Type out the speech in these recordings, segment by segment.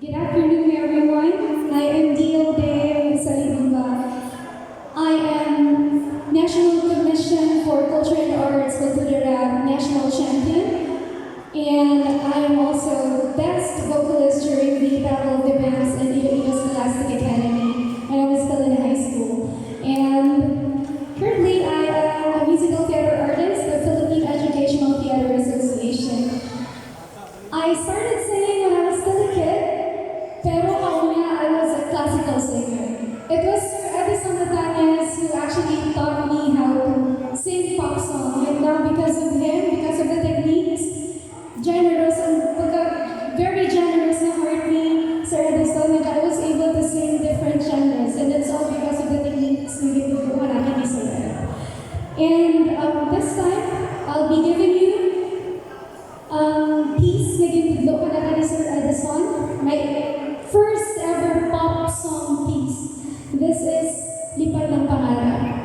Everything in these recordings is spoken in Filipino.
Good afternoon, everyone. I am Dio de Salibamba. I am National Commission for Culture and Arts Kultura National Champion, and I am also Best Vocalist during the Battle of the Bands in Iloilo Scholastic Academy when I was still in high school. And currently, I am a musical theater artist of Philippine Educational Theater Association. I started singing when I was still a kid. Pero kauna, I was a classical singer. It was Sir Edison Natanes who actually taught me how to sing pop songs. And now because of him, because of the techniques, generous and very generous na heart ni Sir Edison, I was able to sing different genres. And it's all because of the techniques na ginagawa natin ni Sir Ed. And this time, I'll be giving you piece na ginagawa natin ni Sir Edison. My first ever pop song piece. This is Lipad ng Pangarap.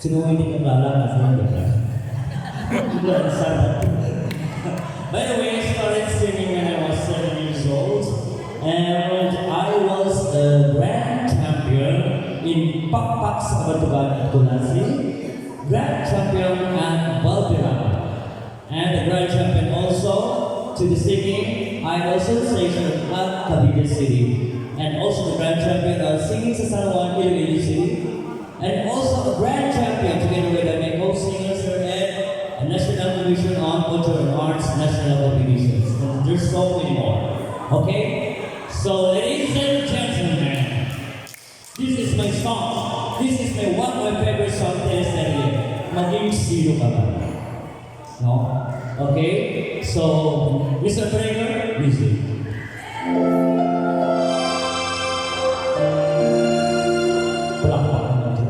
Sino hindi ka klala kasi hindi ka. By the way, I started singing when I was 7 years old, and I was the grand champion in Pakpak sa Kabatugan at Kulasi, grand champion at Baltirana, and the grand champion also to the singing. I also station at Cavite City, and also the grand champion of singing sa San Juan, Iloilo City, and also a grand champion together with my co-singer Sir Ed, a national division on culture and arts national competitions. And there's so many more. Okay? So ladies and gentlemen, this is my song. This is one of my favorite songs that is Maging Sino Ka Ba? No? Okay? So, Mr. Trainer, music. Palakpakan natin.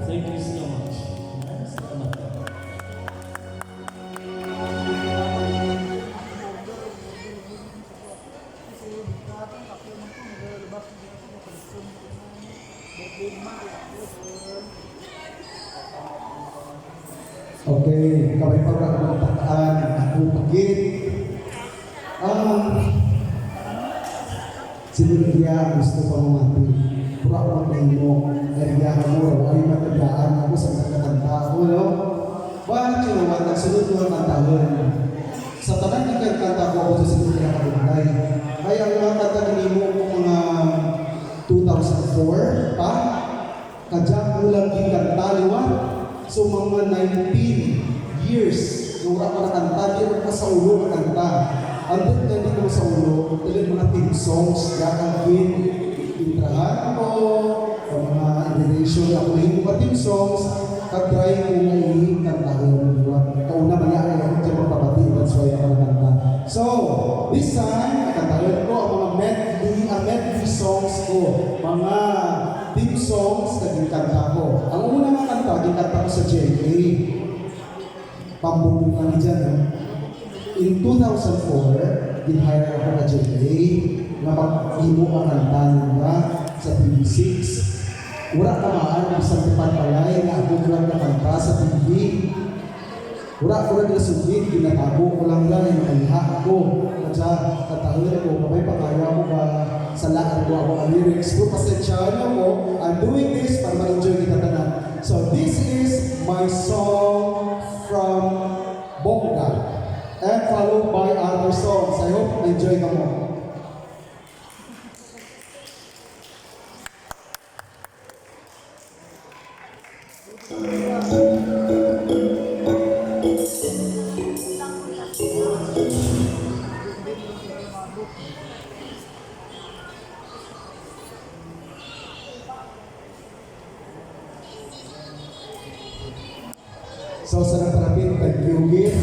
Thank you so much. Salamat. Okay, kami pagkakamuntakaan, ako pagit. Sinulya gusto pa mamati. Pura-pura mo, nariyahan mo, ay matandaan ako sa kakanta ko, no? Bakit yun naman, nagsunod ko ang kantahan. Sa tanan ng kanta ko ako sa sinulya na kabunday. Ay, ang mga kanta mo ko mga 2004 pa, kadyang ulang kikantaliwa, So mga 19 years, nung wala ko nakanta, di ako pa sa ulo nakanta. Andun na dito sa ulo, talang mga team songs, yakagin, intrahan ko, mga innovation, ako na yung mga team songs, katry ko na i-kantahon. Kauna man yan, ako dyan magpapati, that's why ako nakanta. So, this time, kantahin ko ang mga medley songs ko, mga team songs na ginakanta ko. Ang una nga kanta, ginakanta ko sa JA. Pambubungan dyan, no? In 2004, ginhire ako na JA na mag-imo ang kanta nila sa TV6. Wala kamaan, isang palay na ako lang nakanta sa TV. Wala ko rin nasugid, ginatabo ko lang nakaliha ako. Kadya, katahon ko, kapay pakaya ko ba sa lahat ko ako ang lyrics ko. Pasensya ko, I'm doing this para ma-enjoy kita tanan. So this is my song from Bongga and followed by other songs. I hope enjoy ka mo. So sa natrapin, tag-yugi.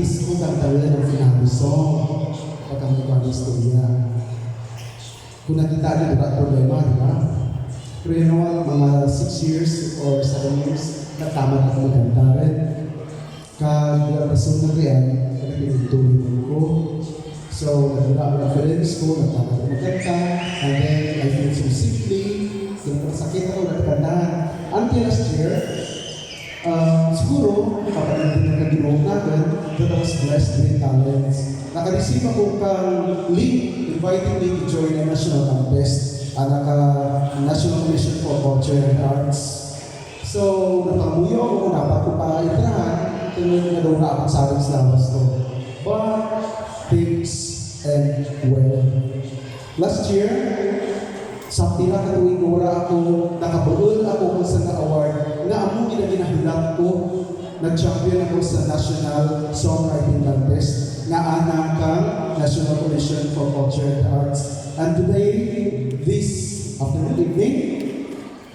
practice ko kantahan ng finale song. Pagkami ko ang istorya. Kung nakita niyo, wala problema, di ba? Pero you know what, mga 6 years or 7 years, natama na ako maganda rin. Kaya rason na riyan, kaya pinagtuloy ko. So, nagula ang reference ko, natama na maganda, and then I feel so sickly, kung sakit ako, nagkandahan. Until last year, siguro, kapag hindi na nag-grow natin, that I was blessed with talents. Nakareceive ako kang link, inviting me to join a national contest, National Commission for Culture and Arts. So, napamuyo ako, dapat ko pa itrahan, tunod na daw na akong saling sa labas ko. But, things end well. Last year, sa pila ka tuwing wala ako, nakabuol ako kung sa na-award, na amo ginahilat ko, nag-champion ako sa National Songwriting Contest, na anak kang National Commission for Culture and Arts. And today, this afternoon evening,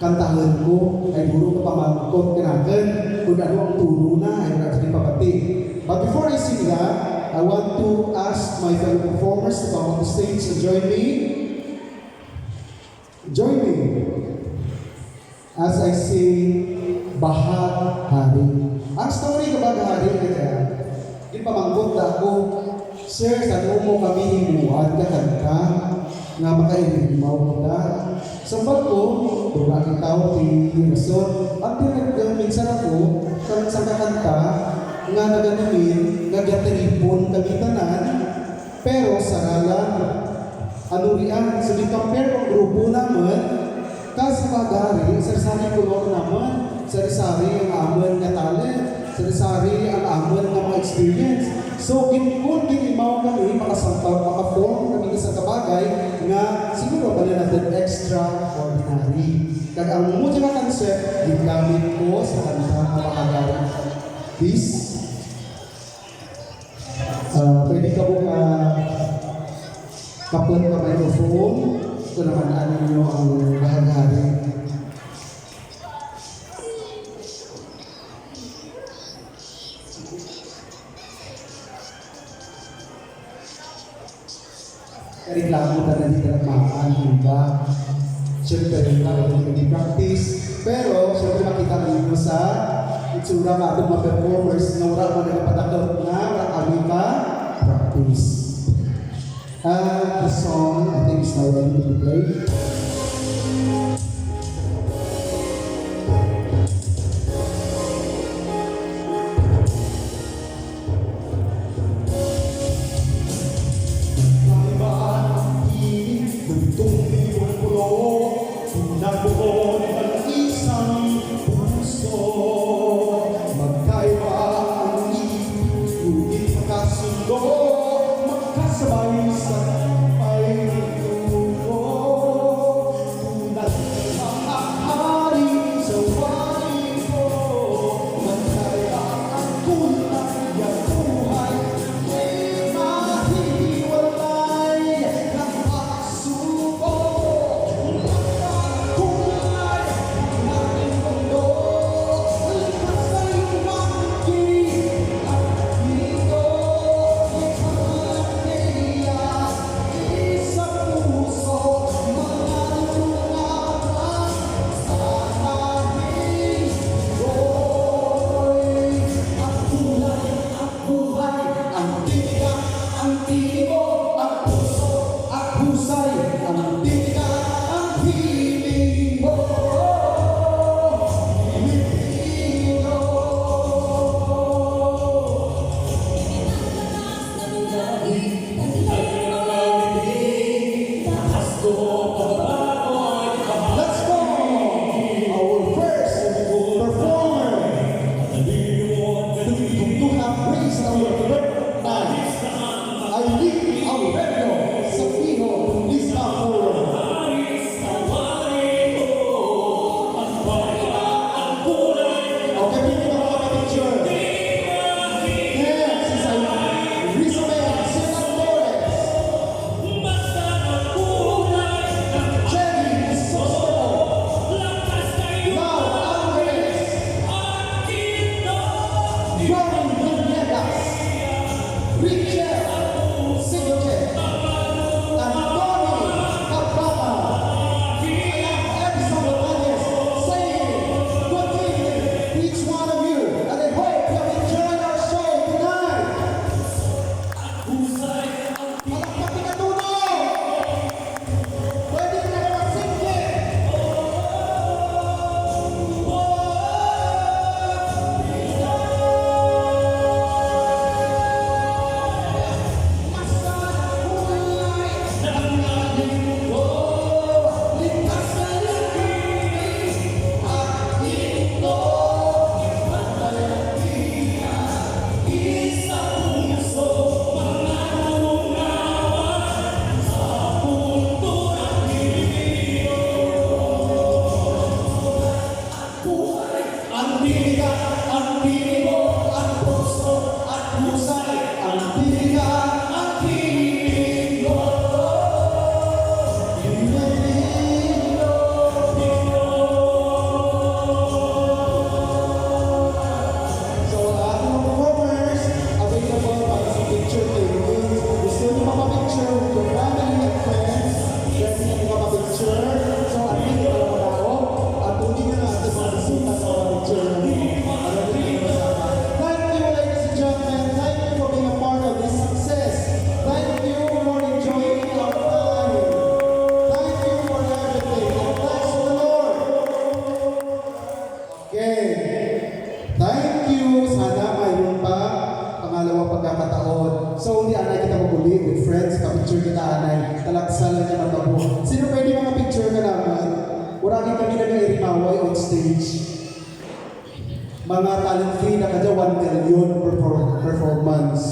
kantahan ko ay guro ka pamangkot kinakan kung ano ang tulo na ay natin pabati. But before I sing that, I want to ask my fellow performers to come on the stage and join me. Join me as I sing Bahag Hari. Ang story ng Bahag Hari kaya, di pamangkot na ako, Sir, sa mo kami himuan ka kanta nga makailimaw ko na. Sa ko, wala kang tao ti rason. At minsan ako, sa kakanta, nga naganamin, nagatiripon kami tanan, pero sa ngalan, ano riyan, so di compare ang grupo naman, kasi pagari, sari-sari kulor naman, sari-sari ang amon nga talent, sari-sari ang amon nga mga experience. So, kung ginimaw kami, makaform kami sa kabagay, nga siguro pala natin extraordinary. Kaya ang muna na concept, ginamit ko sa kanta mapakagari. Please, pwede ka po kapag ka microphone, ito naman ano nyo ang bahagari. Reklamo na dito ng makaan, diba? Siyempre, hindi practice. Pero, siyempre makita rin mo sa itsura ng ating mga performers na wala mo nagpatakot na wala kami pa practice. The song, I think, is now ready to be played. Magkasabay sa pagtuto. mga talent fee na kadya 1 million per performance.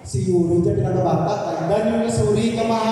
Si Yuro dyan pinagabata. Kaya ganyan yung suri ka mahal.